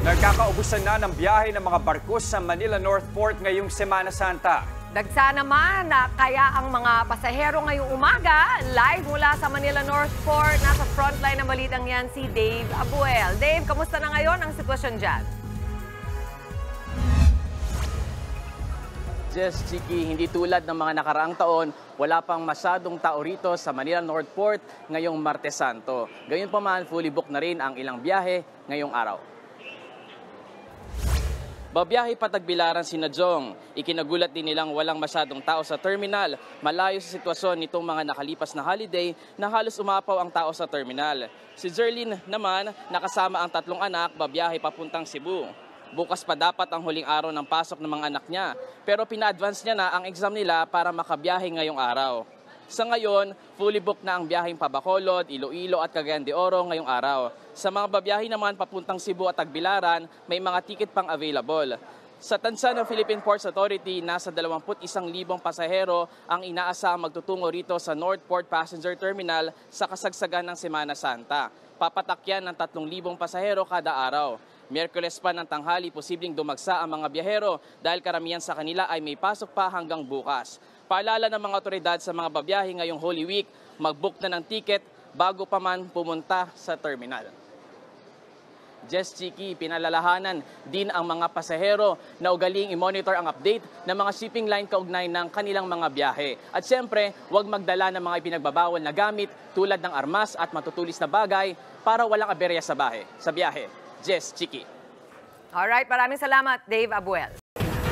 Nagkakaubusan na ng biyahe ng mga barko sa Manila North Port ngayong Semana Santa. Dagsa naman na kaya ang mga pasahero ngayong umaga, live mula sa Manila North Port, nasa frontline ng balitang yan si Dave Abuel. Dave, kamusta na ngayon ang sitwasyon dyan? Jess, Chiki, hindi tulad ng mga nakaraang taon, wala pang masyadong tao rito sa Manila North Port ngayong Martes Santo. Gayunpaman, fully booked na rin ang ilang biyahe ngayong araw. Babiyahe pa Tagbilaran si Najong. Ikinagulat din nilang walang masyadong tao sa terminal. Malayo sa sitwasyon nitong mga nakalipas na holiday na halos umapaw ang tao sa terminal. Si Jerlyn naman, nakasama ang 3 anak, babiyahe papuntang Cebu. Bukas pa dapat ang huling araw ng pasok ng mga anak niya, pero pina-advance niya na ang exam nila para makabiyahe ngayong araw. Sa ngayon, fully booked na ang biyaheng Bacolod, Iloilo at Cagayan de Oro ngayong araw. Sa mga babiyahe naman papuntang Cebu at Tagbilaran, may mga ticket pang available. Sa tansya ng Philippine Ports Authority, nasa 21,000 pasahero ang inaasahang magtutungo rito sa North Port Passenger Terminal sa kasagsagan ng Semana Santa. Papatakyan ng 3,000 pasahero kada araw. Miyerkules pa ng tanghali, posibleng dumagsa ang mga biyahero dahil karamihan sa kanila ay may pasok pa hanggang bukas. Paalala ng mga otoridad sa mga babiyahe ngayong Holy Week, mag-book na ng ticket bago pa man pumunta sa terminal. Jess, Chiki, pinalalahanan din ang mga pasahero na ugaling i-monitor ang update ng mga shipping line kaugnay ng kanilang mga biyahe. At siyempre, huwag magdala ng mga ipinagbabawal na gamit tulad ng armas at matutulis na bagay para walang aberya sa biyahe. Jess, Chiki. Alright, maraming salamat, Dave Abuel.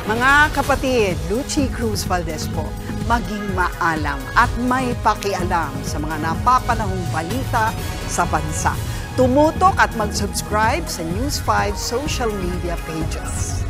Mga kapatid, Lucy Cruz Valdez po, maging maalam at may pakialam sa mga napapanahong balita sa bansa. Tumutok at mag-subscribe sa News 5 social media pages.